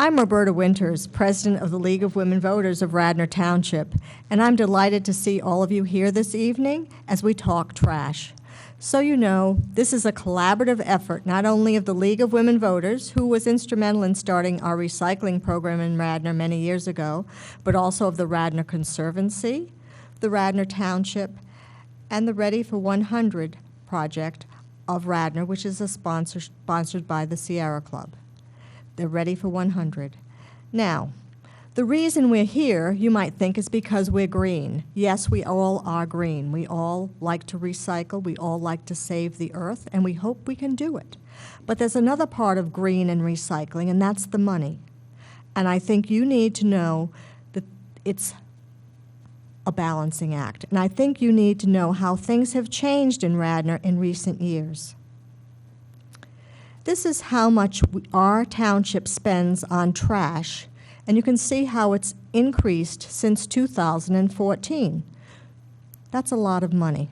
I'm Roberta Winters, President of the League of Women Voters of Radnor Township, and I'm delighted to see all of you here this evening as we talk trash. So you know, this is a collaborative effort not only of the League of Women Voters, who was instrumental in starting our recycling program in Radnor many years ago, but also of the Radnor Conservancy, the Radnor Township, and the Ready for 100 project of Radnor, which is sponsored by the Sierra Club. They're ready for 100. Now, the reason we're here, you might think, is because we're green. Yes, we all are green. We all like to recycle. We all like to save the earth, and we hope we can do it. But there's another part of green and recycling, and that's the money. And I think you need to know that it's a balancing act. And I think you need to know how things have changed in Radnor in recent years. This is how much our township spends on trash, and you can see how it's increased since 2014. That's a lot of money,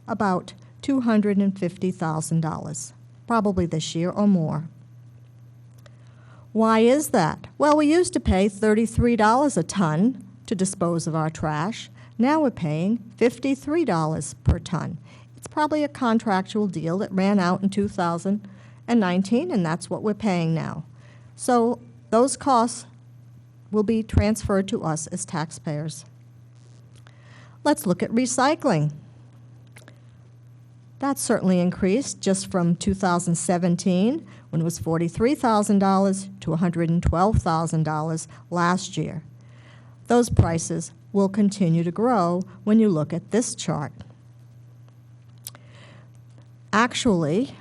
about $250,000, probably this year or more. Why is that? Well, we used to pay $33 a ton to dispose of our trash. Now we're paying $53 per ton. It's probably a contractual deal that ran out in 2019, and that's what we're paying now. So those costs will be transferred to us as taxpayers. Let's look at recycling. That certainly increased just from 2017, when it was $43,000, to $112,000 last year. Those prices will continue to grow when you look at this chart. Actually,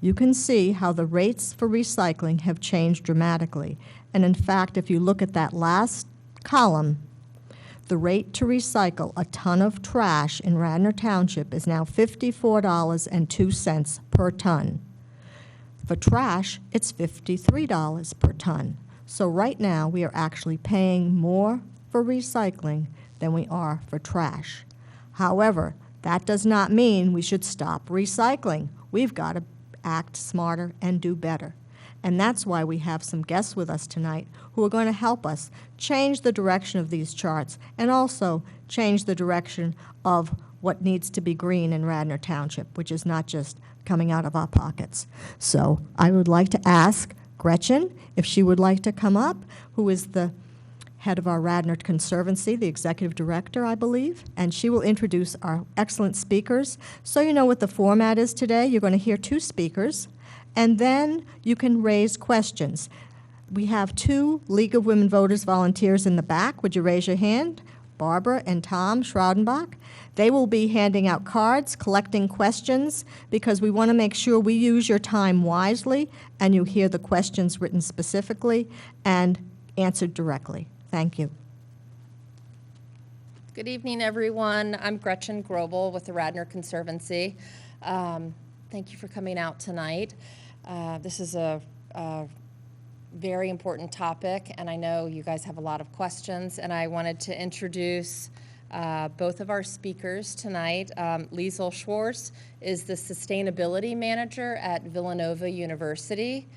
you can see how the rates for recycling have changed dramatically. And in fact, if you look at that last column, the rate to recycle a ton of trash in Radnor Township is now $54.02 per ton. For trash, it's $53 per ton. So right now, we are actually paying more for recycling than we are for trash. However, that does not mean we should stop recycling. We've got to act smarter and do better. And that's why we have some guests with us tonight who are going to help us change the direction of these charts and also change the direction of what needs to be green in Radnor Township, which is not just coming out of our pockets. So I would like to ask Gretchen if she would like to come up, who is the head of our Radnor Conservancy, the executive director, I believe, and she will introduce our excellent speakers. So you know what the format is today. You're going to hear two speakers, and then you can raise questions. We have two League of Women Voters volunteers in the back. Would you raise your hand? Barbara and Tom Schroudenbach. They will be handing out cards, collecting questions, because we want to make sure we use your time wisely and you hear the questions written specifically and answered directly. Thank you. Good evening, everyone. I'm Gretchen Grobel with the Radnor Conservancy. Thank you for coming out tonight. This is a very important topic, and I know you guys have a lot of questions, and I wanted to introduce both of our speakers tonight. Liesl Schwartz is the Sustainability Manager at Villanova University,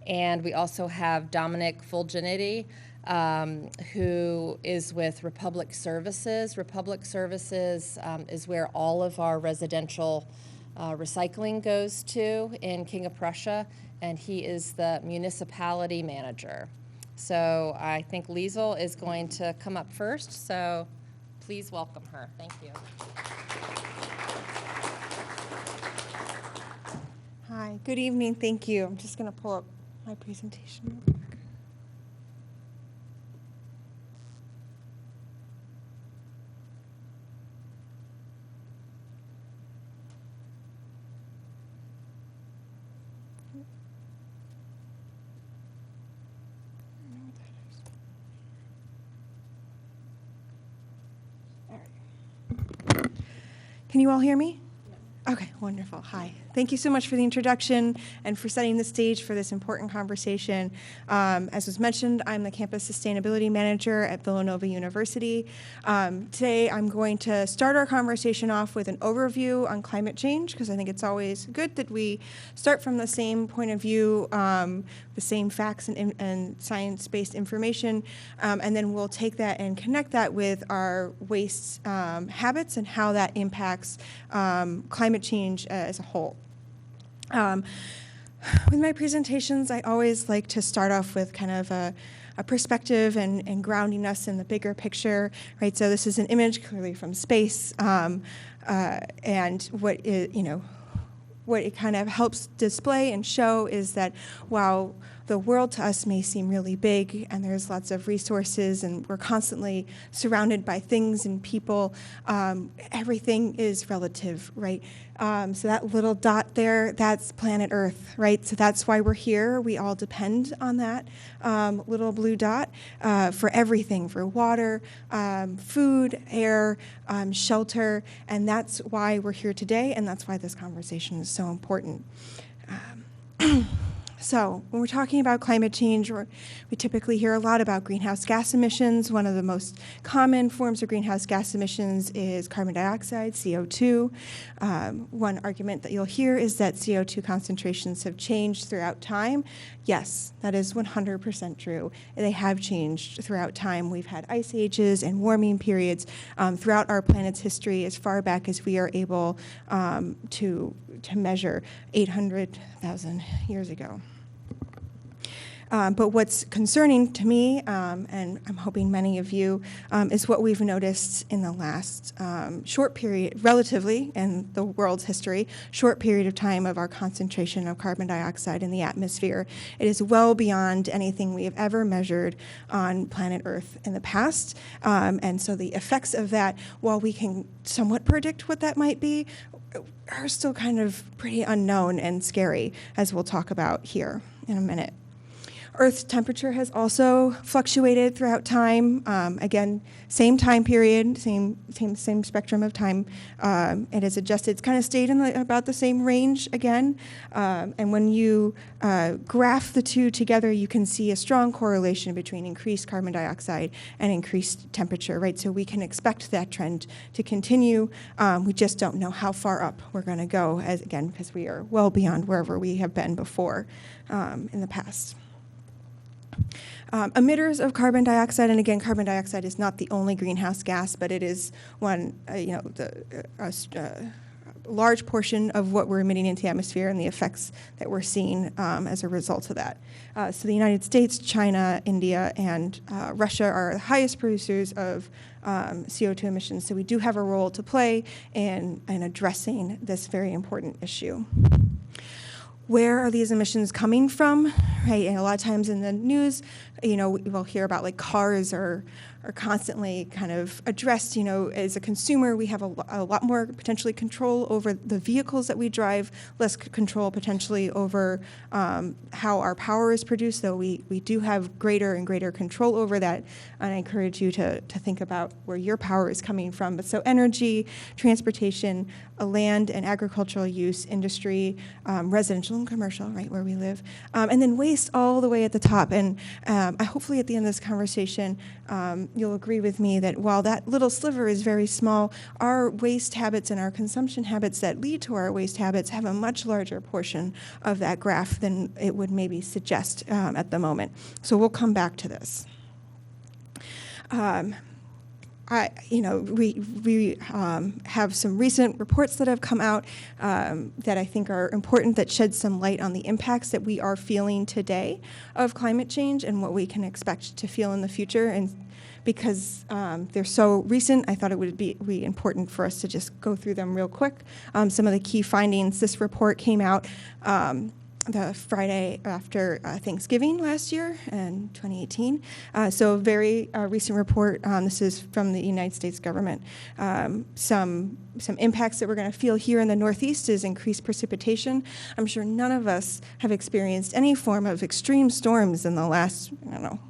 and we also have Dominic Fulginity, who is with Republic Services. Republic Services is where all of our residential recycling goes to in King of Prussia, and he is the municipality manager. So I think Liesl is going to come up first, so please welcome her. Thank you. Hi, good evening, thank you. I'm just going to pull up my presentation real quick. Can you all hear me? Okay, wonderful. Hi. Thank you so much for the introduction and for setting the stage for this important conversation. As was mentioned, I'm the Campus Sustainability Manager at Villanova University. Today, I'm going to start our conversation off with an overview on climate change, because I think it's always good that we start from the same point of view, the same facts and science-based information, and then we'll take that and connect that with our waste habits and how that impacts climate change as a whole. With my presentations, I always like to start off with kind of a perspective and grounding us in the bigger picture, right? So this is an image clearly from space, and what it kind of helps display and show is that while the world to us may seem really big and there's lots of resources and we're constantly surrounded by things and people, everything is relative, right? So that little dot there, that's planet Earth, right? So that's why we're here. We all depend on that little blue dot for everything, for water, food, air, shelter, and that's why we're here today, and that's why this conversation is so important. So when we're talking about climate change, we typically hear a lot about greenhouse gas emissions. One of the most common forms of greenhouse gas emissions is carbon dioxide, CO2. One argument that you'll hear is that CO2 concentrations have changed throughout time. Yes, that is 100% true. They have changed throughout time. We've had ice ages and warming periods throughout our planet's history as far back as we are able to measure 800,000 years ago. But what's concerning to me, and I'm hoping many of you, is what we've noticed in the last short period, relatively, in the world's history, short period of time of our concentration of carbon dioxide in the atmosphere. It is well beyond anything we have ever measured on planet Earth in the past. And so the effects of that, while we can somewhat predict what that might be, are still kind of pretty unknown and scary, as we'll talk about here in a minute. Earth's temperature has also fluctuated throughout time. Again, same time period, same spectrum of time. It has adjusted. It's kind of stayed in about the same range again. And when you graph the two together, you can see a strong correlation between increased carbon dioxide and increased temperature, right? So we can expect that trend to continue. We just don't know how far up we're going to go, because we are well beyond wherever we have been before in the past. Emitters of carbon dioxide, and again, carbon dioxide is not the only greenhouse gas, but it is one, large portion of what we're emitting into the atmosphere and the effects that we're seeing as a result of that. So the United States, China, India, and Russia are the highest producers of CO2 emissions, so we do have a role to play in addressing this very important issue. Where are these emissions coming from, right? And a lot of times in the news, we'll hear about like cars are constantly kind of addressed. As a consumer, we have a lot more potentially control over the vehicles that we drive, less control potentially over how our power is produced, though we do have greater and greater control over that. And I encourage you to think about where your power is coming from. But so energy, transportation, land and agricultural use, industry, residential and commercial, right, where we live, and then waste all the way at the top. And hopefully at the end of this conversation, you'll agree with me that while that little sliver is very small, our waste habits and our consumption habits that lead to our waste habits have a much larger portion of that graph than it would maybe suggest at the moment. So we'll come back to this. We have some recent reports that have come out that I think are important, that shed some light on the impacts that we are feeling today of climate change and what we can expect to feel in the future. And because they're so recent, I thought it would be important for us to just go through them real quick. Some of the key findings: this report came out the Friday after Thanksgiving last year in 2018. So a very recent report. This is from the United States government. Some impacts that we're going to feel here in the Northeast is increased precipitation. I'm sure none of us have experienced any form of extreme storms in the last,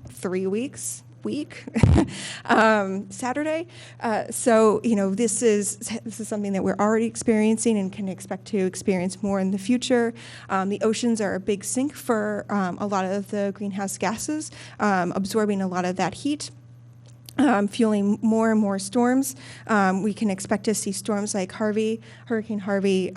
3 weeks, week, Saturday. So, this is something that we're already experiencing and can expect to experience more in the future. The oceans are a big sink for a lot of the greenhouse gases, absorbing a lot of that heat. Fueling more and more storms. We can expect to see storms like Hurricane Harvey,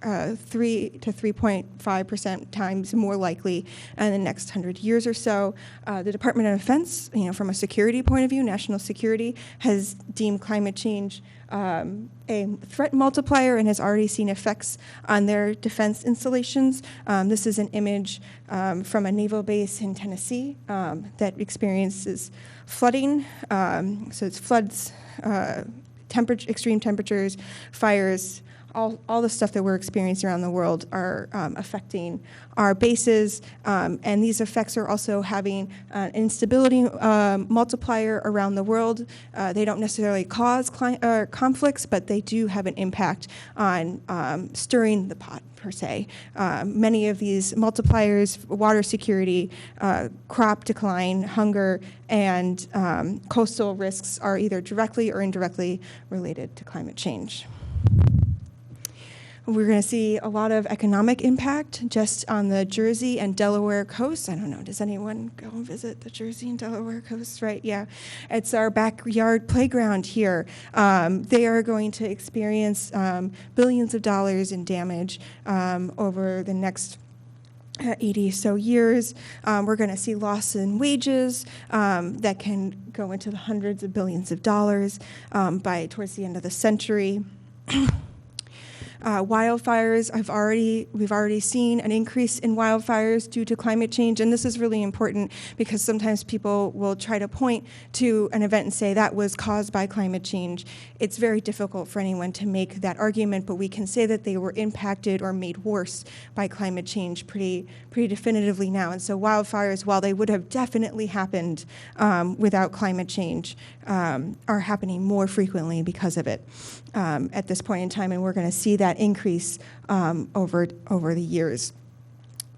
3 to 3.5% times more likely in the next 100 years or so. The Department of Defense, from a security point of view, national security, has deemed climate change a threat multiplier and has already seen effects on their defense installations. This is an image from a naval base in Tennessee that experiences flooding. So it's floods, extreme temperatures, fires. All the stuff that we're experiencing around the world are affecting our bases, and these effects are also having an instability multiplier around the world. They don't necessarily cause conflicts, but they do have an impact on stirring the pot, per se. Many of these multipliers, water security, crop decline, hunger, and coastal risks are either directly or indirectly related to climate change. We're going to see a lot of economic impact just on the Jersey and Delaware coast. I don't know, does anyone go and visit the Jersey and Delaware coast? Right, yeah. It's our backyard playground here. They are going to experience billions of dollars in damage over the next 80 so years. We're going to see loss in wages that can go into the hundreds of billions of dollars by towards the end of the century. Wildfires, we've already seen an increase in wildfires due to climate change, and this is really important because sometimes people will try to point to an event and say that was caused by climate change. It's very difficult for anyone to make that argument, but we can say that they were impacted or made worse by climate change pretty definitively now. And so wildfires, while they would have definitely happened without climate change, are happening more frequently because of it at this point in time, and we're going to see that increase over the years.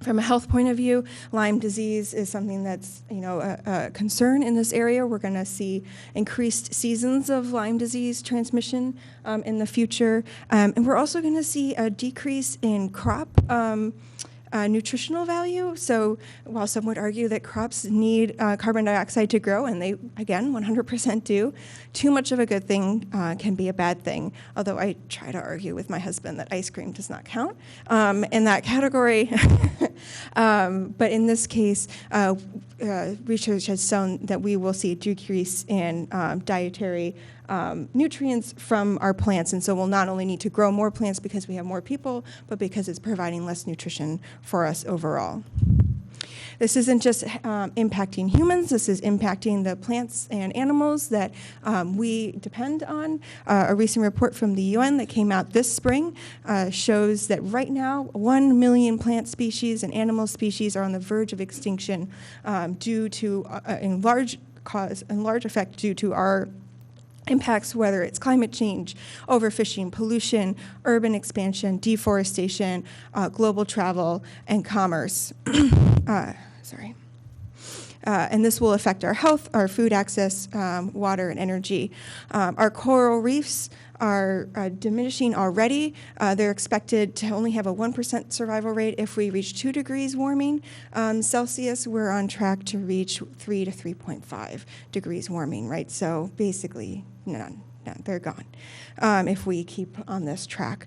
From a health point of view, Lyme disease is something that's a concern in this area. We're going to see increased seasons of Lyme disease transmission in the future, and we're also going to see a decrease in crop nutritional value. So while some would argue that crops need carbon dioxide to grow, and they, again, 100% do, too much of a good thing can be a bad thing, although I try to argue with my husband that ice cream does not count in that category. But in this case, research has shown that we will see a decrease in dietary nutrients from our plants, and so we'll not only need to grow more plants because we have more people, but because it's providing less nutrition for us overall. This isn't just impacting humans, this is impacting the plants and animals that we depend on. A recent report from the UN that came out this spring shows that right now 1 million plant species and animal species are on the verge of extinction due to, in large effect, due to our impacts, whether it's climate change, overfishing, pollution, urban expansion, deforestation, global travel, and commerce. And this will affect our health, our food access, water, and energy. Our coral reefs are diminishing already. They're expected to only have a 1% survival rate if we reach 2 degrees warming Celsius. We're on track to reach 3 to 3.5 degrees warming, right? So basically, none, they're gone if we keep on this track.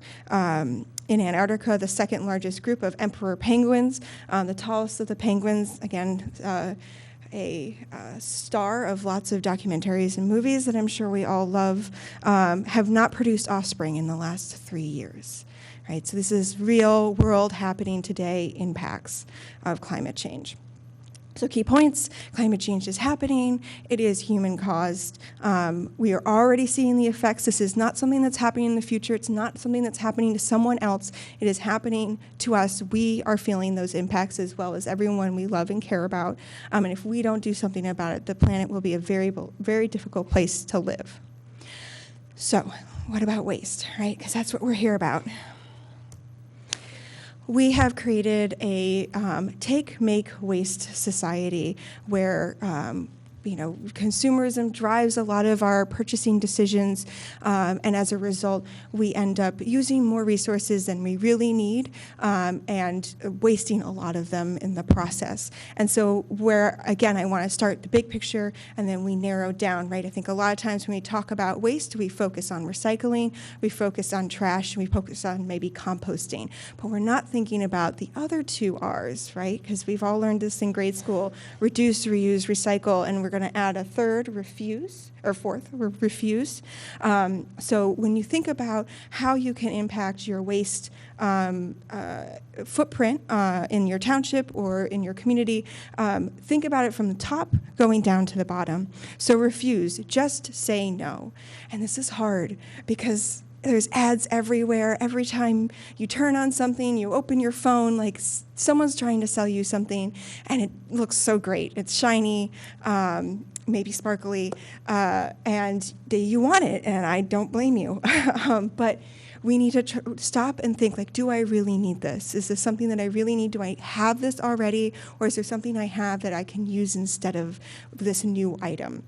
In Antarctica, the second largest group of emperor penguins, the tallest of the penguins, again, a star of lots of documentaries and movies that I'm sure we all love, have not produced offspring in the last 3 years. Right? So this is real world happening today impacts of climate change. So key points, climate change is happening. It is human caused. We are already seeing the effects. This is not something that's happening in the future. It's not something that's happening to someone else. It is happening to us. We are feeling those impacts as well as everyone we love and care about. And if we don't do something about it, the planet will be a very, very difficult place to live. So what about waste, right? Because that's what we're here about. We have created a take, make, waste society where consumerism drives a lot of our purchasing decisions, and as a result, we end up using more resources than we really need, and wasting a lot of them in the process. And so where, again, I want to start the big picture, and then we narrow down, right? I think a lot of times when we talk about waste, we focus on recycling, we focus on trash, and we focus on maybe composting. But we're not thinking about the other two R's, right? Because we've all learned this in grade school: reduce, reuse, recycle, and we're going to add a third, refuse, or fourth, refuse. So when you think about how you can impact your waste footprint in your township or in your community, think about it from the top going down to the bottom. So refuse, just say no. And this is hard because there's ads everywhere. Every time you turn on something, you open your phone, like someone's trying to sell you something, and it looks so great. It's shiny, maybe sparkly, and you want it, and I don't blame you. But we need to stop and think, like, do I really need this? Is this something that I really need? Do I have this already? Or is there something I have that I can use instead of this new item?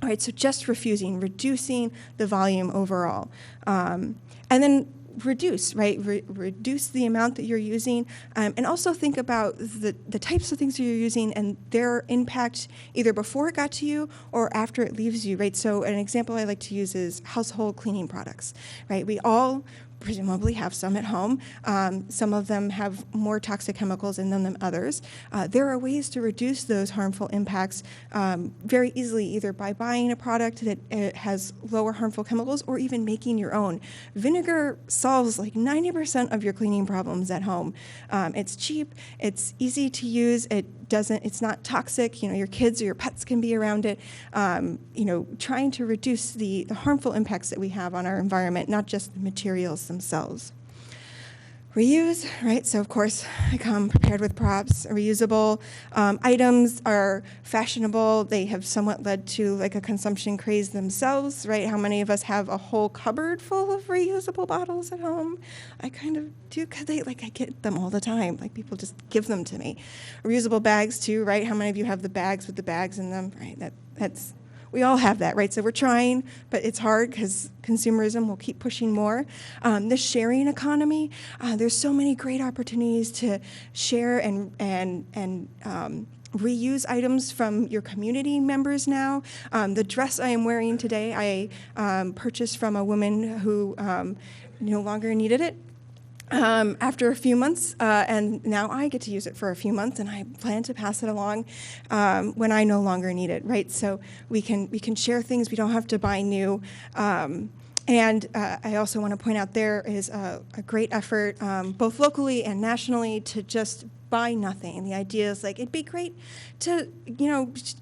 All right, so just reducing the volume overall. And then reduce, right? Reduce the amount that you're using, and also think about the types of things that you're using and their impact either before it got to you or after it leaves you, right? So an example I like to use is household cleaning products, right? We all presumably have some at home. Some of them have more toxic chemicals in them than others. There are ways to reduce those harmful impacts very easily, either by buying a product that has lower harmful chemicals or even making your own. Vinegar solves like 90% of your cleaning problems at home. It's cheap, it's easy to use, it's not toxic. Your kids or your pets can be around it. Trying to reduce the harmful impacts that we have on our environment, not just the materials themselves. Reuse, right? So of course, I come prepared with props. Reusable items are fashionable. They have somewhat led to like a consumption craze themselves, right? How many of us have a whole cupboard full of reusable bottles at home? I kind of do, because I get them all the time. Like, people just give them to me. Reusable bags too, right? How many of you have the bags with the bags in them? Right? That's we all have that, right? So we're trying, but it's hard because consumerism will keep pushing more. The sharing economy, there's so many great opportunities to share and reuse items from your community members now. The dress I am wearing today, I purchased from a woman who no longer needed it. After a few months, and now I get to use it for a few months, and I plan to pass it along when I no longer need it, right? So we can share things. We don't have to buy new. And I also want to point out there is a great effort, both locally and nationally, to just buy nothing. And the idea is, like, it'd be great to,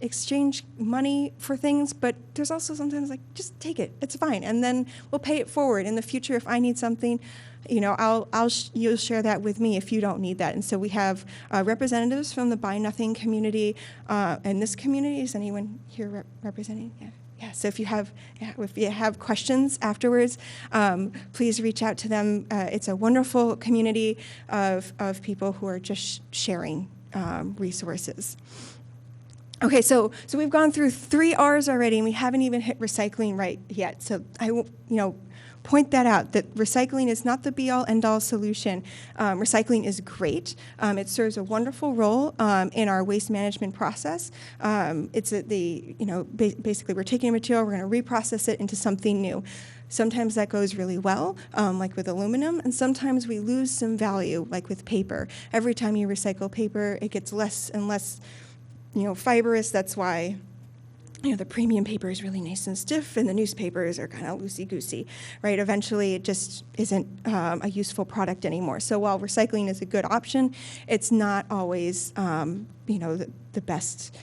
exchange money for things, but there's also sometimes, like, just take it. It's fine. And then we'll pay it forward. In the future, if I need something, you'll share that with me if you don't need that. And so we have representatives from the Buy Nothing community. And this community, is anyone here representing? Yeah. So if you have questions afterwards, please reach out to them. It's a wonderful community of people who are just sharing resources. Okay, so we've gone through 3 R's already, and we haven't even hit recycling right yet. So I point that out, that recycling is not the be-all, end-all solution. Recycling is great. It serves a wonderful role in our waste management process. It's basically we're taking a material, we're going to reprocess it into something new. Sometimes that goes really well, like with aluminum, and sometimes we lose some value, like with paper. Every time you recycle paper, it gets less and less, fibrous. That's why the premium paper is really nice and stiff, and the newspapers are kind of loosey-goosey, right? Eventually, it just isn't a useful product anymore. So while recycling is a good option, it's not always, the best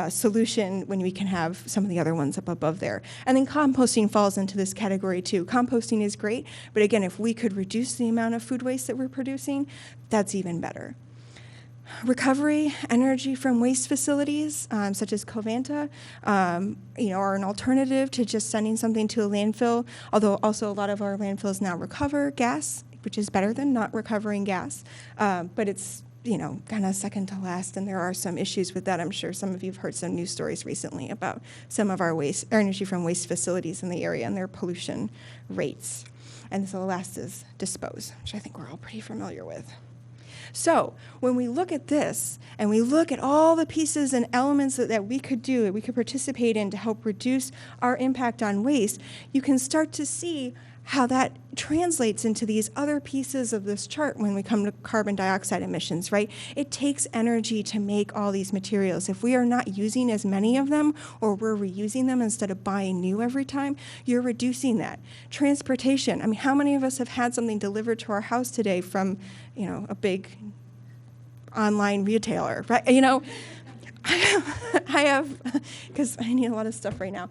solution when we can have some of the other ones up above there. And then composting falls into this category too. Composting is great, but again, if we could reduce the amount of food waste that we're producing, that's even better. Recovery, energy from waste facilities, such as Covanta, are an alternative to just sending something to a landfill, although also a lot of our landfills now recover gas, which is better than not recovering gas. But it's kind of second to last, and there are some issues with that. I'm sure some of you have heard some news stories recently about some of our energy from waste facilities in the area and their pollution rates. And so the last is dispose, which I think we're all pretty familiar with. So when we look at this and we look at all the pieces and elements that we could do, that we could participate in to help reduce our impact on waste, you can start to see how that translates into these other pieces of this chart when we come to carbon dioxide emissions, right? It takes energy to make all these materials. If we are not using as many of them, or we're reusing them instead of buying new every time, you're reducing that. Transportation, I mean, how many of us have had something delivered to our house today from, a big online retailer, right? I have, because I need a lot of stuff right now.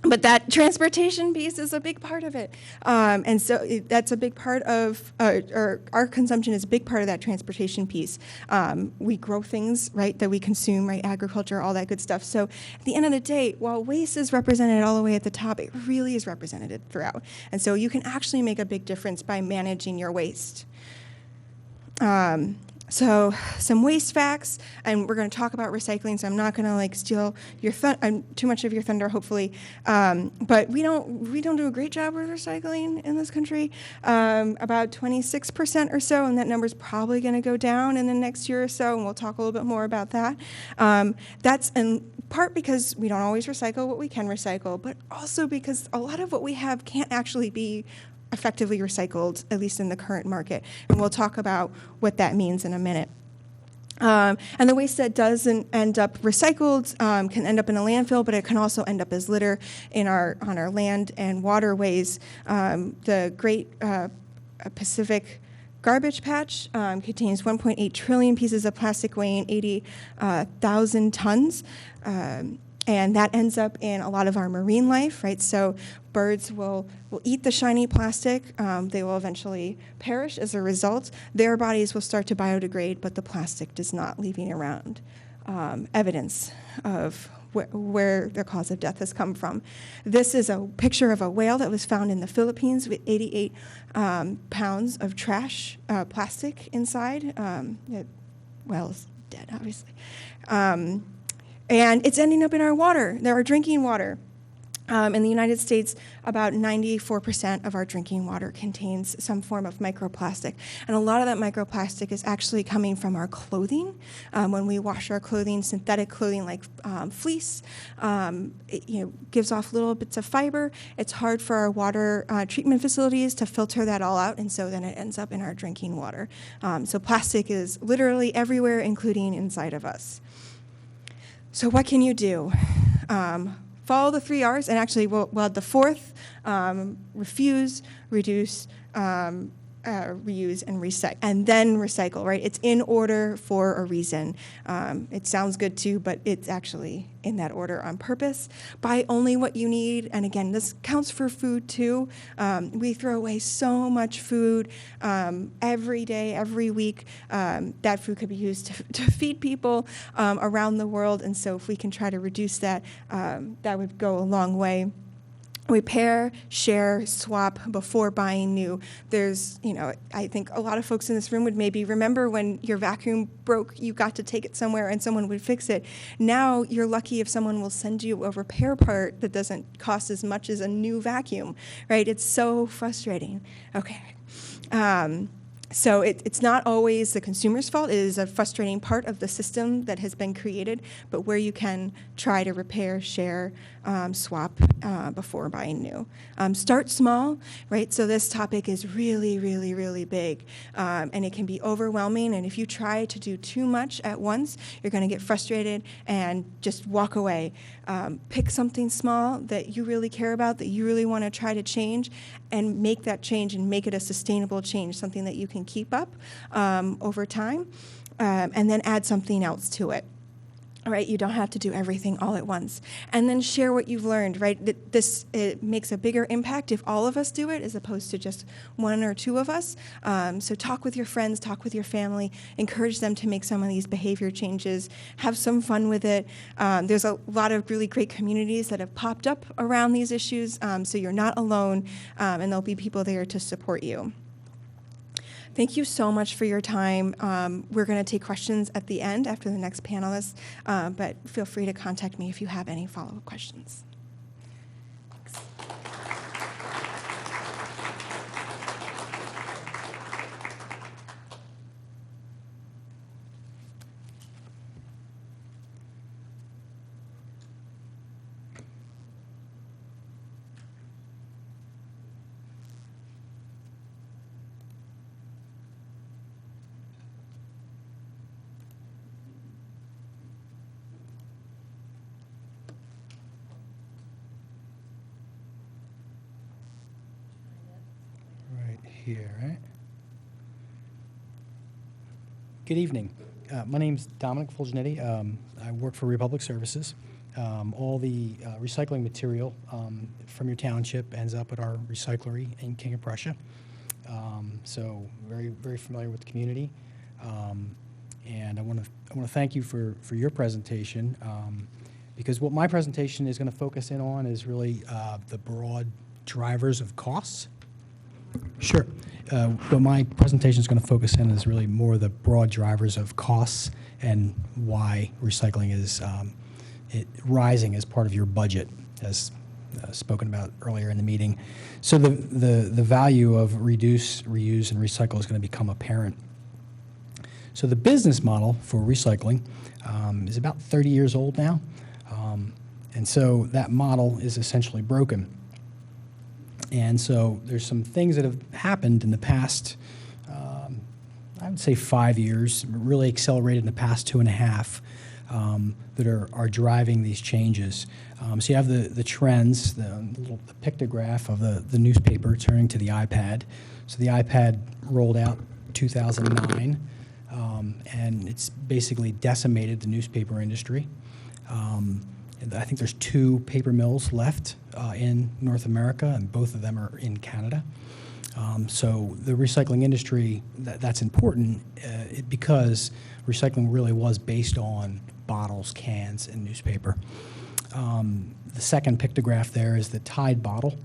But that transportation piece is a big part of it. And so that's a big part of, or our consumption is a big part of that transportation piece. We grow things, right, that we consume, right, agriculture, all that good stuff. So at the end of the day, while waste is represented all the way at the top, it really is represented throughout. And so you can actually make a big difference by managing your waste. So some waste facts, and we're going to talk about recycling, so I'm not going to steal your too much of your thunder, hopefully. But we don't do a great job with recycling in this country. About 26% or so, and that number's probably going to go down in the next year or so, and we'll talk a little bit more about that. That's in part because we don't always recycle what we can recycle, but also because a lot of what we have can't actually be effectively recycled, at least in the current market. And we'll talk about what that means in a minute. And the waste that doesn't end up recycled can end up in a landfill, but it can also end up as litter on our land and waterways. The Great Pacific Garbage Patch contains 1.8 trillion pieces of plastic weighing 80,000 tons. And that ends up in a lot of our marine life, right? So birds will eat the shiny plastic. They will eventually perish as a result. Their bodies will start to biodegrade, but the plastic does not, leaving around evidence of where their cause of death has come from. This is a picture of a whale that was found in the Philippines with 88 pounds of trash, plastic inside. The whale is dead, obviously. And it's ending up in our water, our drinking water. In the United States, about 94% of our drinking water contains some form of microplastic. And a lot of that microplastic is actually coming from our clothing. When we wash our clothing, synthetic clothing like fleece, it gives off little bits of fiber. It's hard for our water treatment facilities to filter that all out, and so then it ends up in our drinking water. So plastic is literally everywhere, including inside of us. So what can you do? Follow the 3 R's, and actually we'll add the fourth, refuse, reduce, reuse, and recycle, and then recycle, right? It's in order for a reason. It sounds good too, but it's actually in that order on purpose. Buy only what you need, and again, this counts for food too. We throw away so much food every day, every week. That food could be used to feed people around the world, and so if we can try to reduce that, that would go a long way. Repair, share, swap before buying new. There's, I think a lot of folks in this room would maybe remember when your vacuum broke, you got to take it somewhere and someone would fix it. Now you're lucky if someone will send you a repair part that doesn't cost as much as a new vacuum, right? It's so frustrating. Okay. So it's not always the consumer's fault. It is a frustrating part of the system that has been created, but where you can try to repair, share, swap before buying new. Start small, right? So this topic is really, really, really big, and it can be overwhelming, and if you try to do too much at once, you're going to get frustrated and just walk away. Pick something small that you really care about, that you really want to try to change, and make that change and make it a sustainable change, something that you can keep up over time, and then add something else to it. All right, you don't have to do everything all at once. And then share what you've learned, right? It makes a bigger impact if all of us do it as opposed to just one or two of us. So talk with your friends, talk with your family, encourage them to make some of these behavior changes, have some fun with it. There's a lot of really great communities that have popped up around these issues, so you're not alone, and there'll be people there to support you. Thank you so much for your time. We're going to take questions at the end after the next panelist, but feel free to contact me if you have any follow-up questions. Right here, right? Good evening. My name's Dominic Fulginetti. I work for Republic Services. All the recycling material from your township ends up at our recyclery in King of Prussia. So very, very familiar with the community. And I want to thank you for your presentation, because what my presentation is going to focus in on is really the broad drivers of costs. Sure. What my presentation is going to focus in is really more the broad drivers of costs and why recycling is rising as part of your budget, as spoken about earlier in the meeting. So the value of reduce, reuse, and recycle is going to become apparent. So the business model for recycling is about 30 years old now, and so that model is essentially broken. And so there's some things that have happened in the past, I would say 5 years, really accelerated in the past 2.5, that are driving these changes. So you have the trends, the pictograph of the newspaper turning to the iPad. So the iPad rolled out 2009, and it's basically decimated the newspaper industry. I think there's 2 paper mills left in North America, and both of them are in Canada. So the recycling industry, that's important because recycling really was based on bottles, cans, and newspaper. The second pictograph there is the Tide bottle,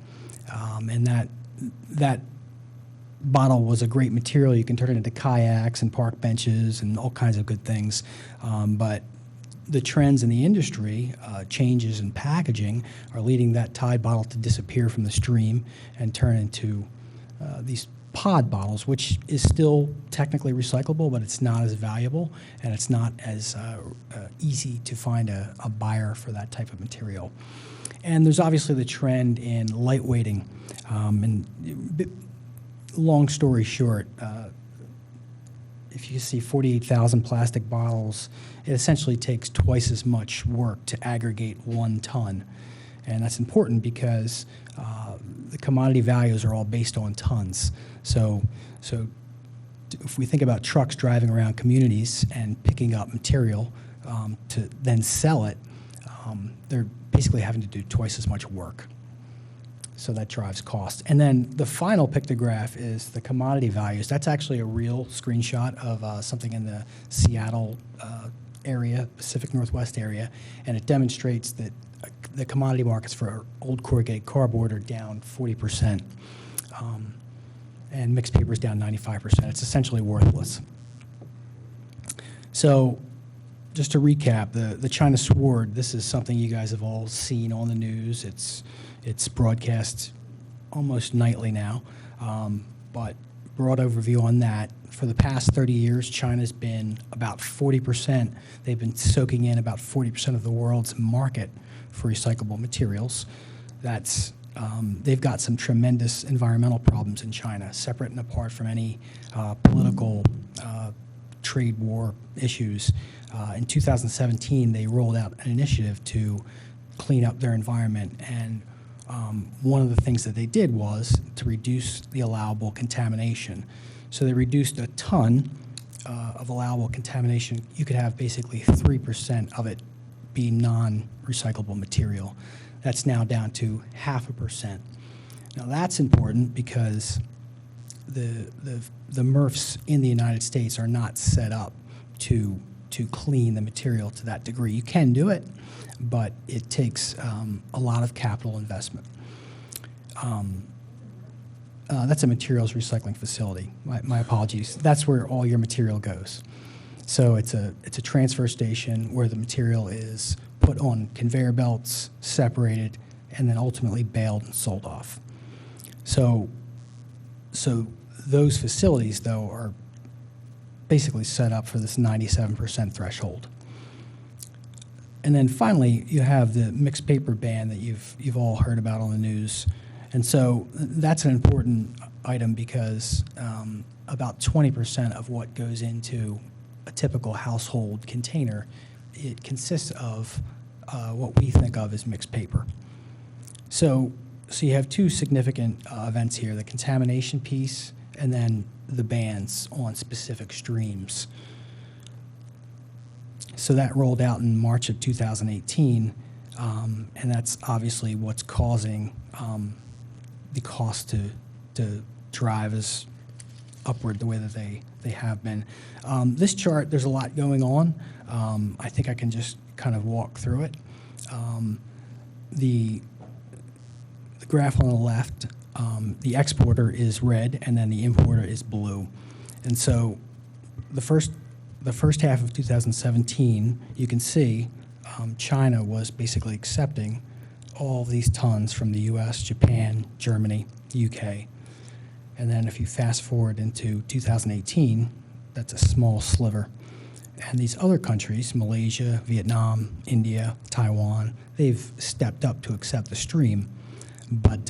and that bottle was a great material. You can turn it into kayaks and park benches and all kinds of good things, but the trends in the industry, changes in packaging, are leading that Tide bottle to disappear from the stream and turn into these pod bottles, which is still technically recyclable, but it's not as valuable, and it's not as easy to find a buyer for that type of material. And there's obviously the trend in lightweighting. Long story short, if you see 48,000 plastic bottles, it essentially takes twice as much work to aggregate 1 ton. And that's important because the commodity values are all based on tons. So if we think about trucks driving around communities and picking up material to then sell it, they're basically having to do twice as much work. So that drives cost. And then the final pictograph is the commodity values. That's actually a real screenshot of something in the Seattle area, Pacific Northwest area, and it demonstrates that the commodity markets for old corrugated cardboard are down 40%, and mixed paper is down 95%. It's essentially worthless. So just to recap, the China Sword, this is something you guys have all seen on the news. It's broadcast almost nightly now, but broad overview on that. For the past 30 years, China's been about 40%. They've been soaking in about 40% of the world's market for recyclable materials. That's they've got some tremendous environmental problems in China, separate and apart from any political trade war issues. In 2017, they rolled out an initiative to clean up their environment, and one of the things that they did was to reduce the allowable contamination. So they reduced a ton of allowable contamination. You could have basically 3% of it be non-recyclable material. That's now down to 0.5%. Now that's important because the MRFs in the United States are not set up to clean the material to that degree. You can do it, but it takes a lot of capital investment. that's a materials recycling facility. My apologies. That's where all your material goes. So it's a transfer station where the material is put on conveyor belts, separated, and then ultimately baled and sold off. So those facilities, though, are basically set up for this 97% threshold. And then finally, you have the mixed paper ban that you've all heard about on the news. And so that's an important item because about 20% of what goes into a typical household container, it consists of what we think of as mixed paper. So you have two significant events here, the contamination piece and then the bans on specific streams. So that rolled out in March of 2018, and that's obviously what's causing the cost to drive us upward the way that they have been. This chart, there's a lot going on. I think I can just kind of walk through it. The graph on the left, the exporter is red, and then the importer is blue. And so the first half of 2017, you can see China was basically accepting all of these tons from the U.S., Japan, Germany, UK. And then if you fast forward into 2018, that's a small sliver. And these other countries, Malaysia, Vietnam, India, Taiwan, they've stepped up to accept the stream. But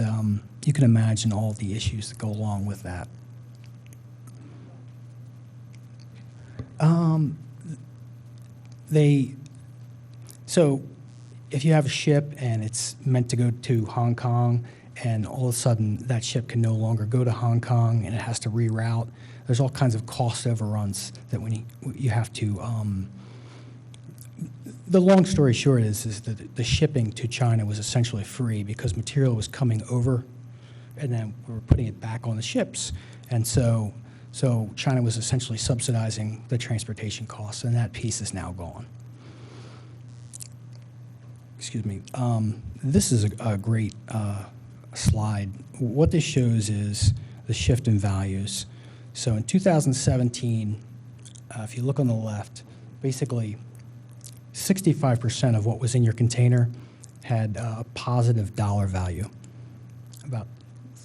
you can imagine all the issues that go along with that. So if you have a ship and it's meant to go to Hong Kong, and all of a sudden that ship can no longer go to Hong Kong and it has to reroute, there's all kinds of cost overruns that when you have to. The long story short is that the shipping to China was essentially free because material was coming over, and then we were putting it back on the ships, and so China was essentially subsidizing the transportation costs, and that piece is now gone. Excuse me. This is a great slide. What this shows is the shift in values. So in 2017, if you look on the left, basically 65% of what was in your container had a positive dollar value. About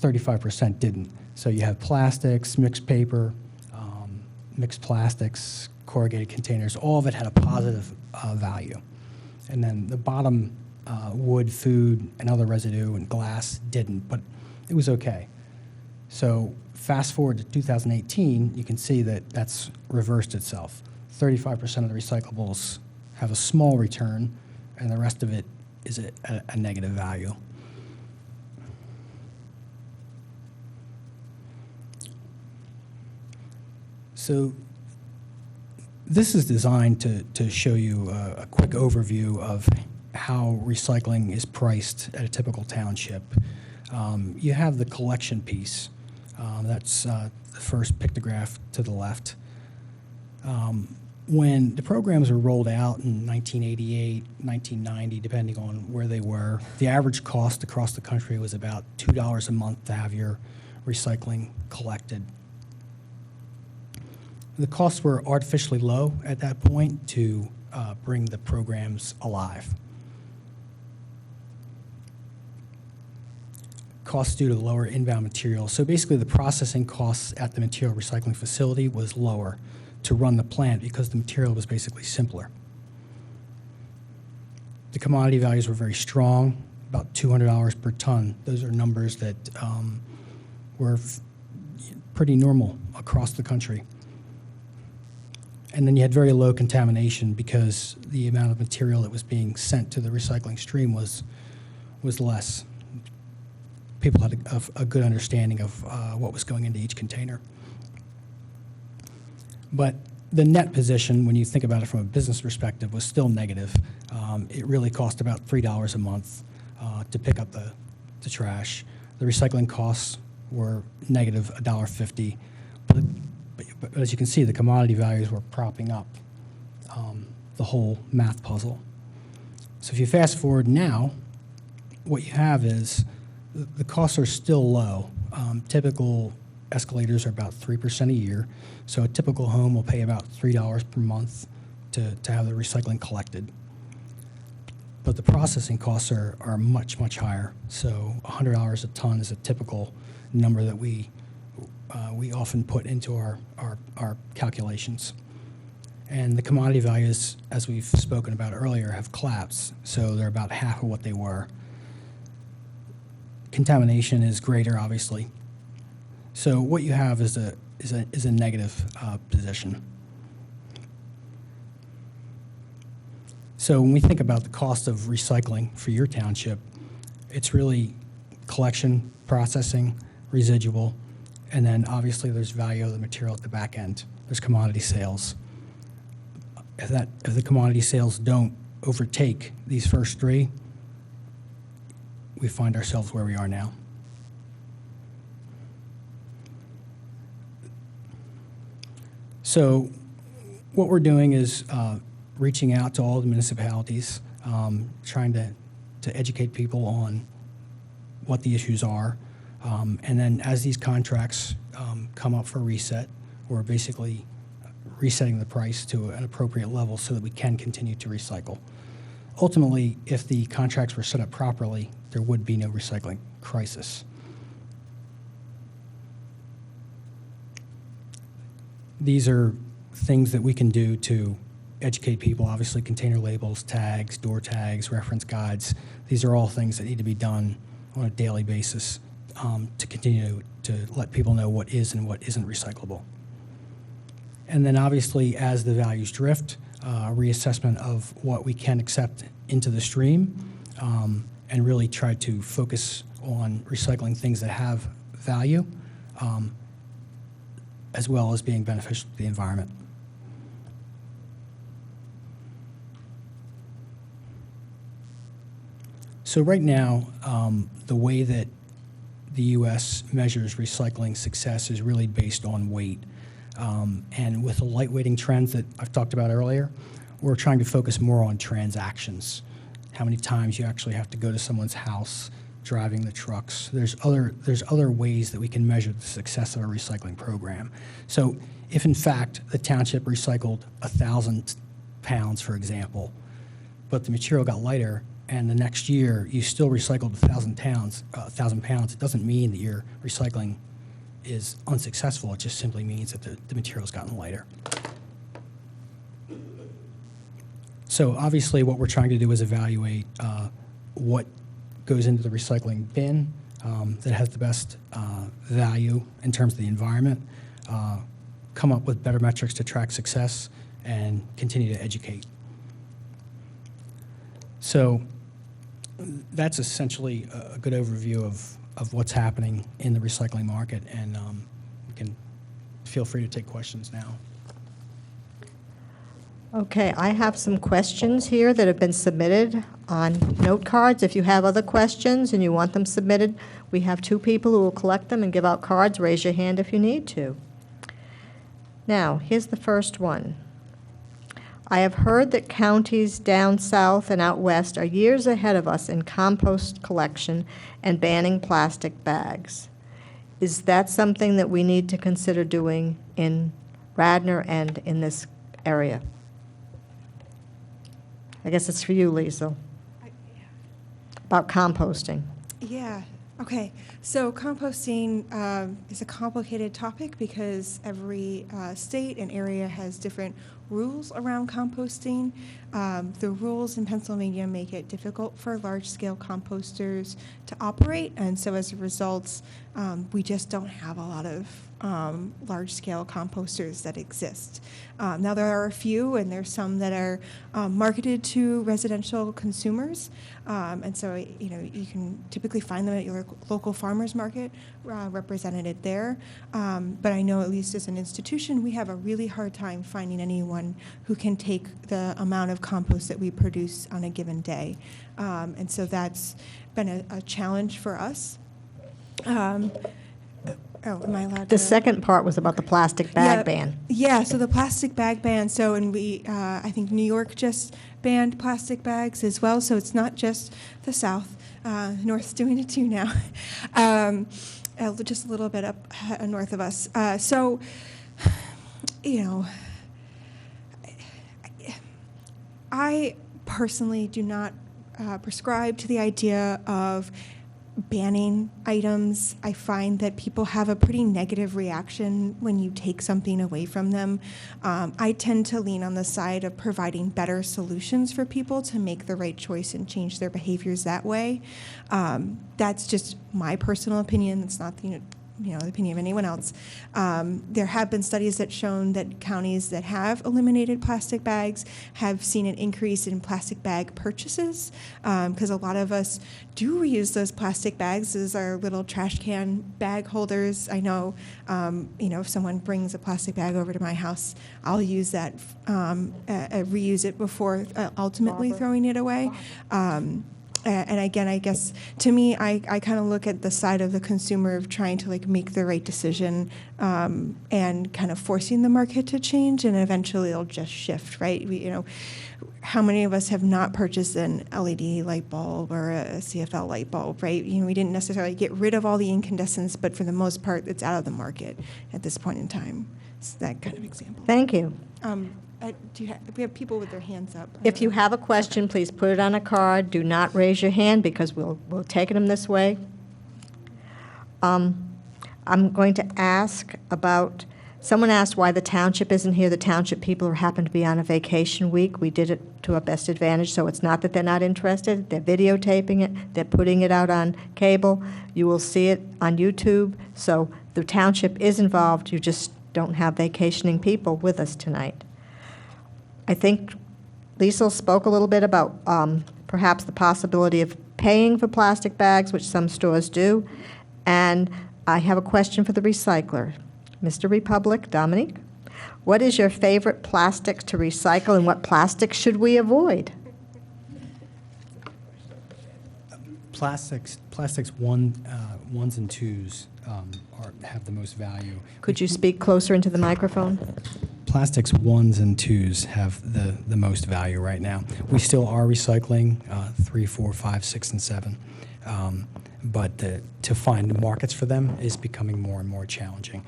35% didn't. So you have plastics, mixed paper, mixed plastics, corrugated containers, all of it had a positive value. And then the bottom, wood, food, and other residue and glass didn't, but it was okay. So fast forward to 2018, you can see that that's reversed itself. 35% of the recyclables have a small return, and the rest of it is a negative value. So this is designed to show you a quick overview of how recycling is priced at a typical township. You have the collection piece. That's the first pictograph to the left. When the programs were rolled out in 1988, 1990, depending on where they were, the average cost across the country was about $2 a month to have your recycling collected. The costs were artificially low at that point to bring the programs alive. Costs due to lower inbound materials. So basically the processing costs at the material recycling facility was lower to run the plant because the material was basically simpler. The commodity values were very strong, about $200 per ton. Those are numbers that were pretty normal across the country. And then you had very low contamination because the amount of material that was being sent to the recycling stream was less. People had a good understanding of what was going into each container. But the net position, when you think about it from a business perspective, was still negative. It really cost about $3 a month to pick up the trash. The recycling costs were negative $1.50. But as you can see, the commodity values were propping up the whole math puzzle. So if you fast forward now, what you have is the costs are still low. Typical escalators are about 3% a year. So a typical home will pay about $3 per month to have the recycling collected. But the processing costs are much, much higher. So $100 a ton is a typical number that we often put into our calculations. And the commodity values, as we've spoken about earlier, have collapsed. So they're about half of what they were. Contamination is greater, obviously. So what you have is a negative position. So when we think about the cost of recycling for your township, it's really collection, processing, residual, and then obviously there's value of the material at the back end. There's commodity sales. If the commodity sales don't overtake these first three, we find ourselves where we are now. So what we're doing is reaching out to all the municipalities, trying to educate people on what the issues are. And then as these contracts come up for reset, we're basically resetting the price to an appropriate level so that we can continue to recycle. Ultimately, if the contracts were set up properly, there would be no recycling crisis. These are things that we can do to educate people. Obviously, container labels, tags, door tags, reference guides. These are all things that need to be done on a daily basis to continue to let people know what is and what isn't recyclable. And then obviously, as the values drift, reassessment of what we can accept into the stream and really try to focus on recycling things that have value as well as being beneficial to the environment. So right now, the way that the U.S. measures recycling success is really based on weight. And with the lightweighting trends that I've talked about earlier, we're trying to focus more on transactions. How many times you actually have to go to someone's house, driving the trucks. There's other ways that we can measure the success of a recycling program. So if in fact the township recycled 1,000 pounds, for example, but the material got lighter, and the next year you still recycled 1,000 pounds, it doesn't mean that your recycling is unsuccessful. It just simply means that the material's gotten lighter. So obviously what we're trying to do is evaluate what goes into the recycling bin that has the best value in terms of the environment, come up with better metrics to track success, and continue to educate. So that's essentially a good overview of what's happening in the recycling market, and you can feel free to take questions now. Okay, I have some questions here that have been submitted on note cards. If you have other questions and you want them submitted, we have 2 people who will collect them and give out cards. Raise your hand if you need to. Now, here's the first one. I have heard that counties down south and out west are years ahead of us in compost collection and banning plastic bags. Is that something that we need to consider doing in Radnor and in this area? I guess it's for you, Lisa. About composting. Yeah, okay. So composting is a complicated topic because every state and area has different rules around composting. The rules in Pennsylvania make it difficult for large-scale composters to operate, and so as a result, we just don't have a lot of large-scale composters that exist. Now there are a few, and there's some that are marketed to residential consumers, and so you can typically find them at your local farmers market, represented there. But I know, at least as an institution, we have a really hard time finding anyone who can take the amount of compost that we produce on a given day, and so that's been a challenge for us. Oh, am I allowed to? The second part was about the plastic bag ban. Yeah, so the plastic bag ban. So, and I think New York just banned plastic bags as well. So it's not just the South. North's doing it too now. just a little bit up north of us. So, you know, I personally do not prescribe to the idea of banning items. I find that people have a pretty negative reaction when you take something away from them. I tend to lean on the side of providing better solutions for people to make the right choice and change their behaviors that way. That's just my personal opinion. It's not the opinion of anyone else. There have been studies that shown that counties that have eliminated plastic bags have seen an increase in plastic bag purchases, because a lot of us do reuse those plastic bags as our little trash can bag holders. I know, if someone brings a plastic bag over to my house, I'll use that, reuse it before ultimately throwing it away. And again, I guess to me, I kind of look at the side of the consumer of trying to make the right decision, and kind of forcing the market to change, and eventually it'll just shift, right? How many of us have not purchased an LED light bulb or a CFL light bulb, right? We didn't necessarily get rid of all the incandescents, but for the most part, it's out of the market at this point in time. It's that kind of example. Thank you. We have people with their hands up. If you have a question, please put it on a card. Do not raise your hand because we'll take them this way. I'm going to ask about, someone asked why the township isn't here. The township people happen to be on a vacation week. We did it to our best advantage, so it's not that they're not interested. They're videotaping it. They're putting it out on cable. You will see it on YouTube. So the township is involved. You just don't have vacationing people with us tonight. I think Liesl spoke a little bit about perhaps the possibility of paying for plastic bags, which some stores do. And I have a question for the recycler. Mr. Republic, Dominique, what is your favorite plastic to recycle, and what plastics should we avoid? Plastics ones and twos have the most value. Could you speak closer into the microphone? Plastics ones and twos have the most value right now. We still are recycling 3, 4, 5, 6, and 7, but to find markets for them is becoming more and more challenging.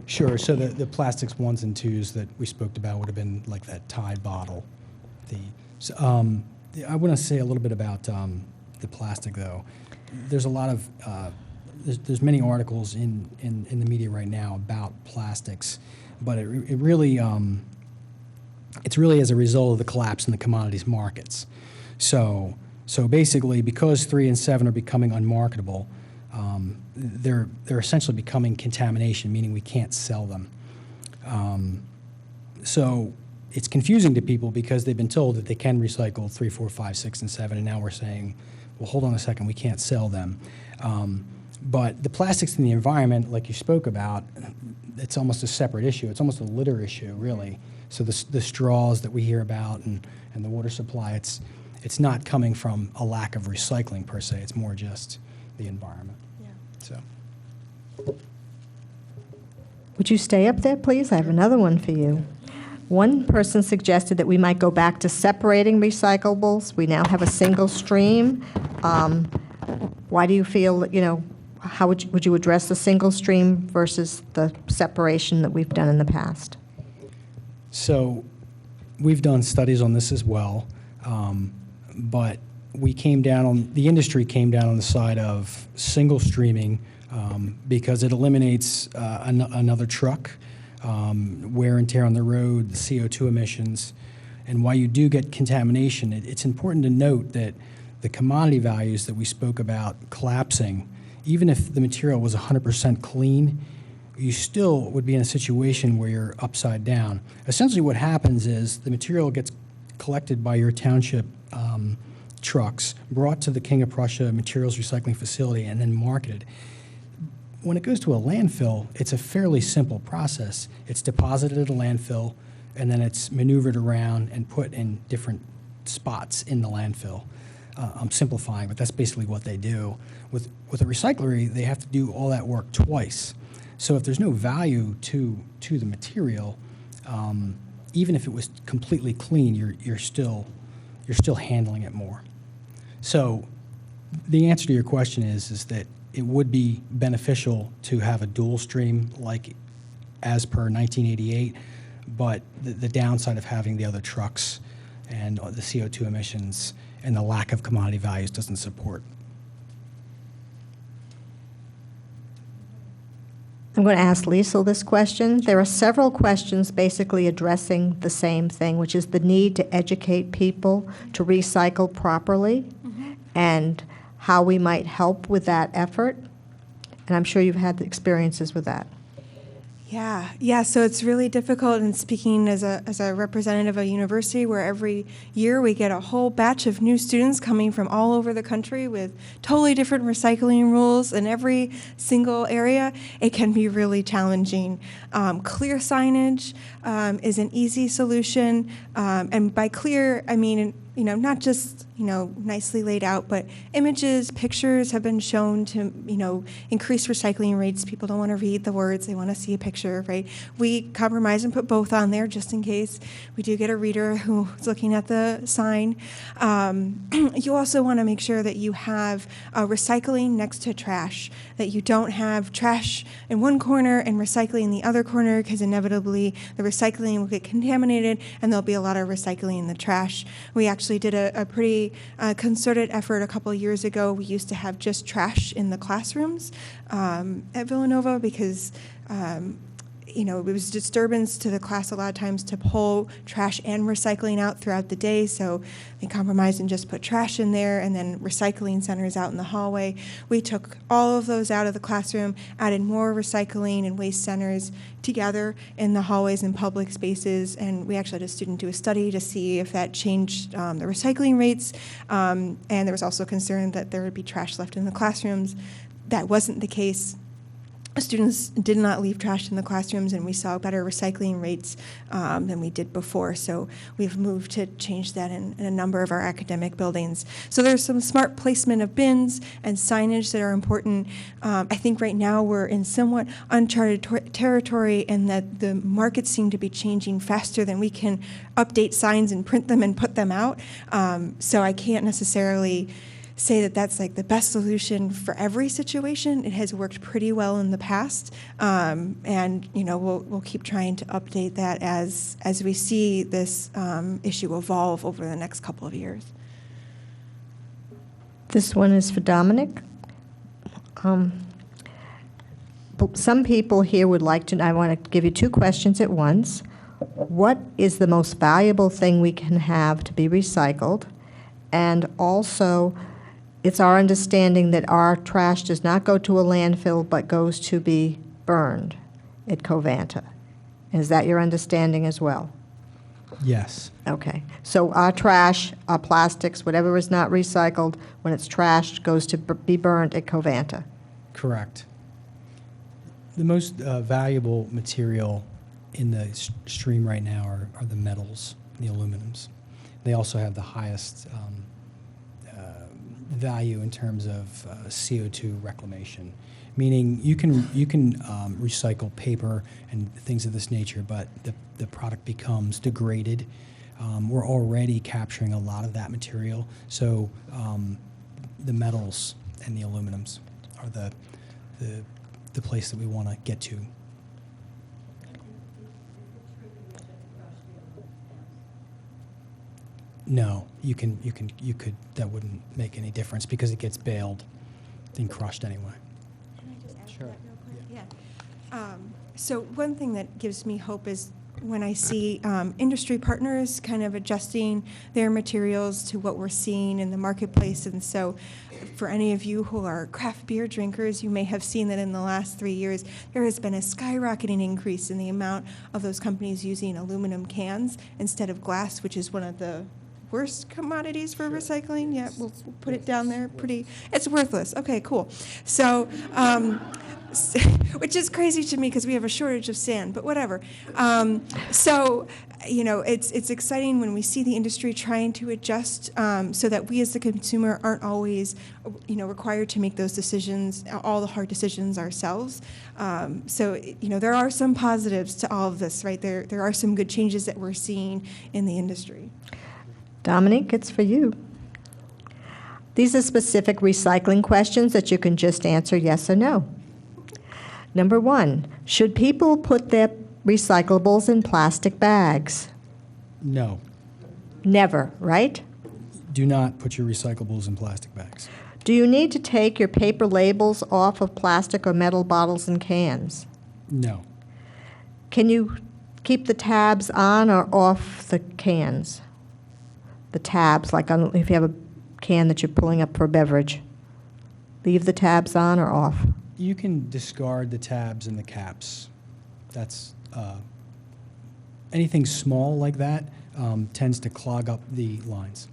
Sure. So the plastics ones and twos that we spoke about would have been like that Tide bottle. I want to say a little bit about the plastic, though. There's a lot of there's many articles in the media right now about plastics, but it really it's really as a result of the collapse in the commodities markets. So basically, because 3 and 7 are becoming unmarketable, they're essentially becoming contamination, meaning we can't sell them. So it's confusing to people because they've been told that they can recycle 3, 4, 5, 6, and 7, and now we're saying, well, hold on a second, we can't sell them. But the plastics in the environment, like you spoke about, it's almost a separate issue. It's almost a litter issue, really. So the straws that we hear about and the water supply, it's not coming from a lack of recycling per se. It's more just the environment. Yeah. So. Would you stay up there, please? I have another one for you. One person suggested that we might go back to separating recyclables. We now have a single stream. Why do you feel, how would you address the single stream versus the separation that we've done in the past? So we've done studies on this as well, but the industry came down on the side of single streaming because it eliminates another truck, wear and tear on the road, the CO2 emissions, and while you do get contamination, it's important to note that the commodity values that we spoke about collapsing, even if the material was 100% clean, you still would be in a situation where you're upside down. Essentially what happens is the material gets collected by your township trucks, brought to the King of Prussia Materials Recycling Facility, and then marketed. When it goes to a landfill, it's a fairly simple process. It's deposited at a landfill, and then it's maneuvered around and put in different spots in the landfill. I'm simplifying, but that's basically what they do. With a recyclery, they have to do all that work twice. So if there's no value to the material, even if it was completely clean, you're still handling it more. So the answer to your question is that it would be beneficial to have a dual stream like as per 1988, but the downside of having the other trucks and the CO2 emissions and the lack of commodity values doesn't support. I'm going to ask Liesl this question. There are several questions basically addressing the same thing, which is the need to educate people to recycle properly and how we might help with that effort. And I'm sure you've had experiences with that. Yeah. So it's really difficult. And speaking as a representative of a university, where every year we get a whole batch of new students coming from all over the country with totally different recycling rules in every single area, it can be really challenging. Clear signage is an easy solution, and by clear, I mean not just nicely laid out, but images, pictures have been shown to increase recycling rates. People don't want to read the words; they want to see a picture, right? We compromise and put both on there just in case we do get a reader who's looking at the sign. You also want to make sure that you have recycling next to trash, that you don't have trash in one corner and recycling in the other corner, because inevitably the recycling will get contaminated and there'll be a lot of recycling in the trash. We actually did a pretty concerted effort a couple of years ago. We used to have just trash in the classrooms at Villanova because it was disturbance to the class a lot of times to pull trash and recycling out throughout the day. So we compromised and just put trash in there, and then recycling centers out in the hallway. We took all of those out of the classroom, added more recycling and waste centers together in the hallways and public spaces, and we actually had a student do a study to see if that changed the recycling rates, and there was also concern that there would be trash left in the classrooms. That wasn't the case. Students did not leave trash in the classrooms, and we saw better recycling rates than we did before. So we've moved to change that in a number of our academic buildings. So there's some smart placement of bins and signage that are important. I think right now we're in somewhat uncharted territory in that the markets seem to be changing faster than we can update signs and print them and put them out. So I can't necessarily say that that's like the best solution for every situation. It has worked pretty well in the past, and we'll keep trying to update that as we see this issue evolve over the next couple of years. This one is for Dominic. Some people here would like to, I want to give you two questions at once. What is the most valuable thing we can have to be recycled? And also, it's our understanding that our trash does not go to a landfill but goes to be burned at Covanta. Is that your understanding as well? Yes. Okay. So our trash, our plastics, whatever is not recycled, when it's trashed, goes to be burned at Covanta. Correct. The most valuable material in the stream right now are the metals, the aluminums. They also have the highest value in terms of CO2 reclamation, meaning you can recycle paper and things of this nature, but the product becomes degraded. We're already capturing a lot of that material, so the metals and the aluminums are the place that we want to get to. No, you could, that wouldn't make any difference because it gets baled and crushed anyway. Can I just add Sure. that real quick? Yeah. So one thing that gives me hope is when I see industry partners kind of adjusting their materials to what we're seeing in the marketplace. And so for any of you who are craft beer drinkers, you may have seen that in the last 3 years, there has been a skyrocketing increase in the amount of those companies using aluminum cans instead of glass, which is one of the worst commodities for recycling. Yeah, we'll put it down there. It's worthless. Okay, cool. So, which is crazy to me because we have a shortage of sand, but whatever. It's exciting when we see the industry trying to adjust so that we as the consumer aren't always, required to make those decisions, all the hard decisions ourselves. There are some positives to all of this, right? There are some good changes that we're seeing in the industry. Dominic, it's for you. These are specific recycling questions that you can just answer yes or no. Number 1, should people put their recyclables in plastic bags? No. Never, right? Do not put your recyclables in plastic bags. Do you need to take your paper labels off of plastic or metal bottles and cans? No. Can you keep the tabs on or off the cans? The tabs, like on, if you have a can that you're pulling up for a beverage. Leave the tabs on or off? You can discard the tabs and the caps. That's anything small like that tends to clog up the lines.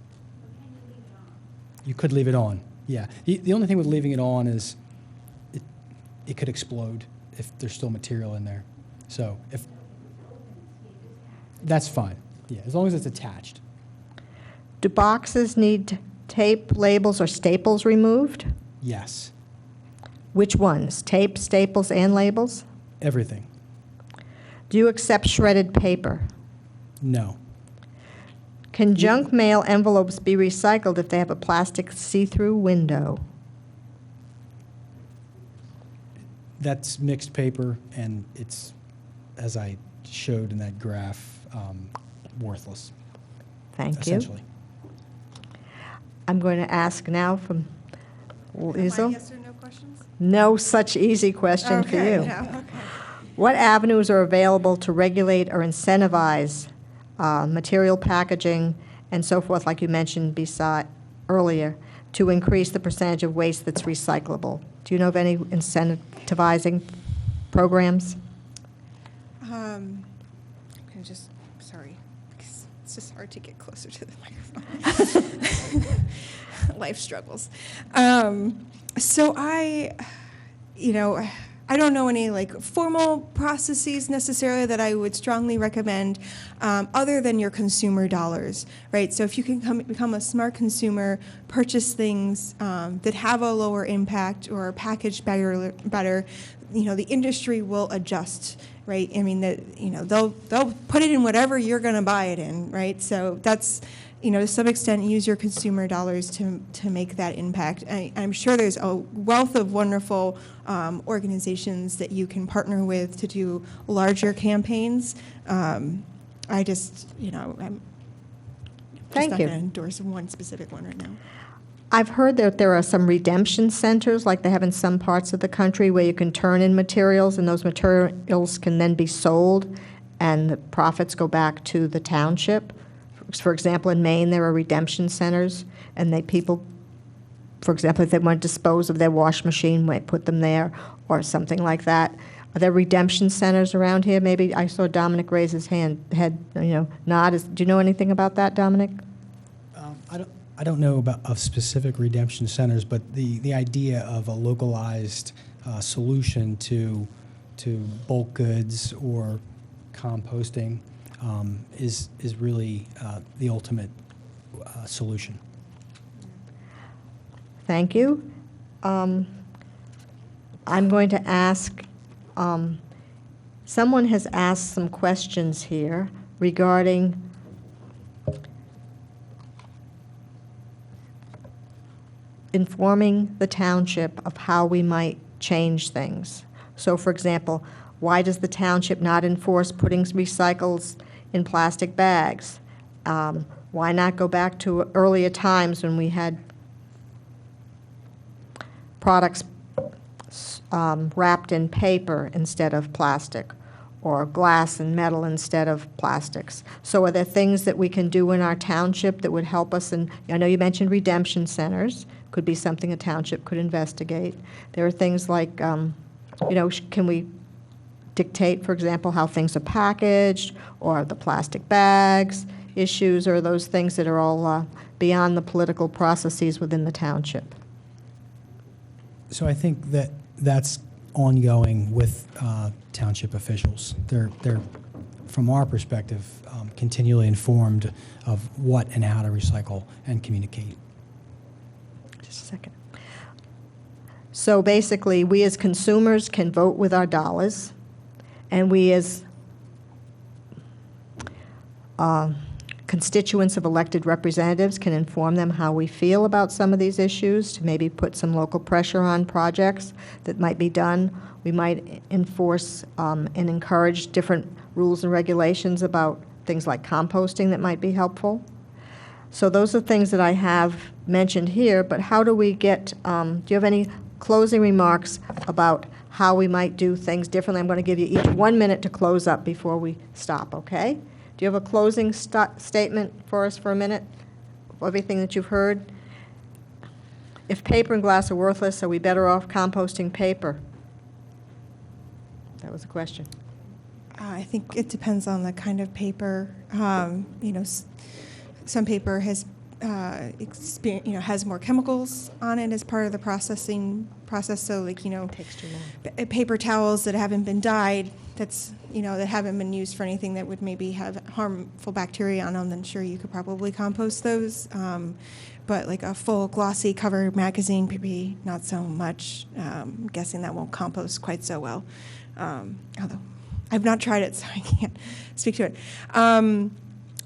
You could leave it on. Yeah. The only thing with leaving it on is it could explode if there's still material in there. So if that's fine. Yeah, as long as it's attached. Do boxes need tape, labels, or staples removed? Yes. Which ones? Tape, staples, and labels? Everything. Do you accept shredded paper? No. Can junk mail envelopes be recycled if they have a plastic see-through window? That's mixed paper, and it's, as I showed in that graph, worthless. Thank you. Essentially. I'm going to ask now from Liesl. Yes or no questions? No such easy question for Okay, you. no, okay. What avenues are available to regulate or incentivize material packaging and so forth, like you mentioned earlier, to increase the percentage of waste that's recyclable? Do you know of any incentivizing programs? I'm going to just, sorry, because it's just hard to get closer to the microphone. Life struggles. So I don't know any like formal processes necessarily that I would strongly recommend, other than your consumer dollars, right? So if you can become a smart consumer, purchase things that have a lower impact or are packaged better, the industry will adjust, right? I mean, they'll put it in whatever you're going to buy it in, right? So that's, to some extent, use your consumer dollars to make that impact. I'm sure there's a wealth of wonderful organizations that you can partner with to do larger campaigns. I'm just Thank not you. going to endorse one specific one right now. I've heard that there are some redemption centers, like they have in some parts of the country, where you can turn in materials, and those materials can then be sold, and the profits go back to the township. For example, in Maine, there are redemption centers, and people, for example, if they want to dispose of their wash machine, might put them there, or something like that. Are there redemption centers around here? Maybe I saw Dominic raise his head, nod. Do you know anything about that, Dominic? I don't know of specific redemption centers, but the idea of a localized solution to bulk goods or composting is really the ultimate solution. Thank you. I'm going to ask, someone has asked some questions here regarding informing the township of how we might change things. So, for example, why does the township not enforce putting recycles in plastic bags? Why not go back to earlier times when we had products wrapped in paper instead of plastic, or glass and metal instead of plastics? So are there things that we can do in our township that would help us? And I know you mentioned redemption centers. Could be something a township could investigate. There are things like, can we dictate, for example, how things are packaged, or the plastic bags issues, or those things that are all beyond the political processes within the township? So I think that's ongoing with township officials. They're from our perspective, continually informed of what and how to recycle and communicate. Just a second. So basically, we as consumers can vote with our dollars, and we as constituents of elected representatives can inform them how we feel about some of these issues, to maybe put some local pressure on projects that might be done. We might enforce and encourage different rules and regulations about things like composting that might be helpful. So those are things that I have mentioned here, but how do we get, do you have any closing remarks about how we might do things differently? I'm going to give you each 1 minute to close up before we stop, okay? Do you have a closing statement for us for a minute? Everything that you've heard? If paper and glass are worthless, are we better off composting paper? That was the question. I think it depends on the kind of paper. Some paper has has more chemicals on it as part of the processing process. So, like, Takes too long. Paper towels that haven't been dyed, that haven't been used for anything that would maybe have harmful bacteria on them, then sure, you could probably compost those. But like a full glossy cover magazine, maybe not so much. I'm guessing that won't compost quite so well. Although I've not tried it, so I can't speak to it.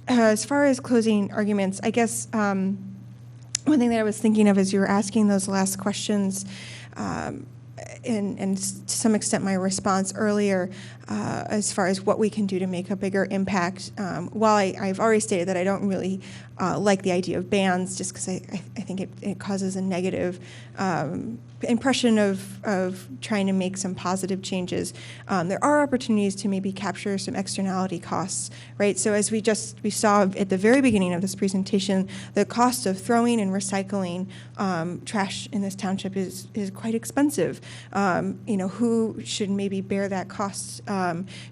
As far as closing arguments, I guess one thing that I was thinking of as you were asking those last questions, and to some extent my response earlier, as far as what we can do to make a bigger impact, while I've already stated that I don't really like the idea of bans, just because I think it causes a negative impression of trying to make some positive changes. There are opportunities to maybe capture some externality costs, right? So as we saw at the very beginning of this presentation, the cost of throwing and recycling trash in this township is quite expensive. Who should maybe bear that cost?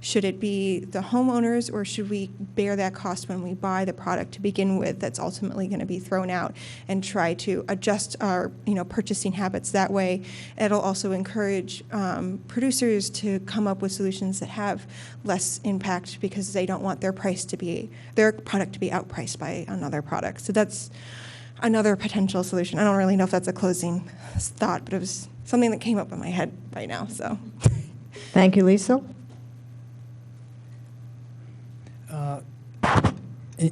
Should it be the homeowners, or should we bear that cost when we buy the product to begin with that's ultimately going to be thrown out, and try to adjust our purchasing habits that way? It'll also encourage producers to come up with solutions that have less impact, because they don't want their product to be outpriced by another product. So that's another potential solution. I don't really know if that's a closing thought, but it was something that came up in my head right now. So, thank you, Lisa.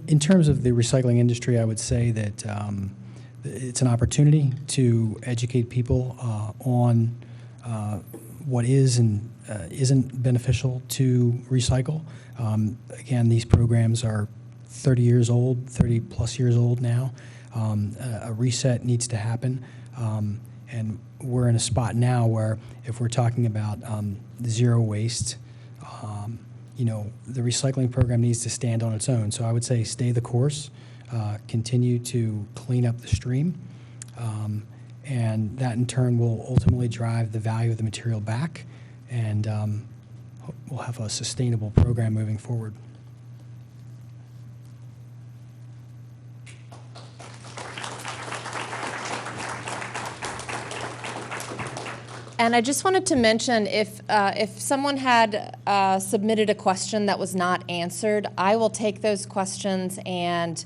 In terms of the recycling industry, I would say that it's an opportunity to educate people on what is and isn't beneficial to recycle. Again, these programs are 30 years old, 30 plus years old now. A reset needs to happen. And we're in a spot now where, if we're talking about zero waste, the recycling program needs to stand on its own. So I would say stay the course, continue to clean up the stream, and that in turn will ultimately drive the value of the material back, and we'll have a sustainable program moving forward. And I just wanted to mention, if someone had submitted a question that was not answered, I will take those questions and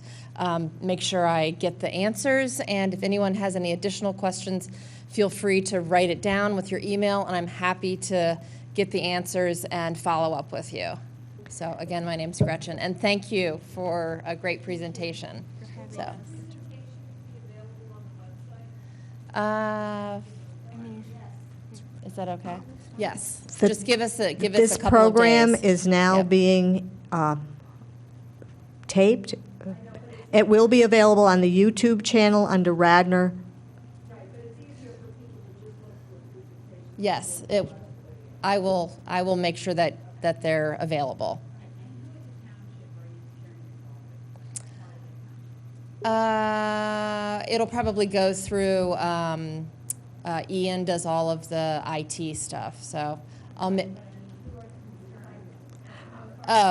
make sure I get the answers. And if anyone has any additional questions, feel free to write it down with your email, and I'm happy to get the answers and follow up with you. So again, my name's Gretchen, and thank you for a great presentation. So. Is that okay? Yes. Just give us a couple of days. This program is now being taped. It will be available on the YouTube channel under Radnor. Yes, I will make sure that they're available. It'll probably go through. Ian does all of the IT stuff, so I'll.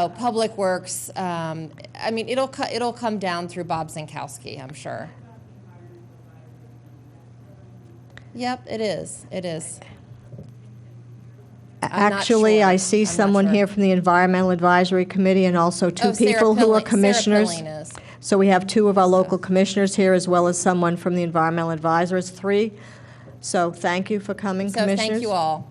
Public Works. I mean, it'll come down through Bob Zinkowski, I'm sure. Yep, it is. It is. Actually, sure. I see I'm someone not sure. here from the Environmental Advisory Committee, and also two people who are commissioners. Sarah Pilling is. So we have two of our local commissioners here, as well as someone from the Environmental Advisors, 3. So thank you for coming, So commissioners. thank you all.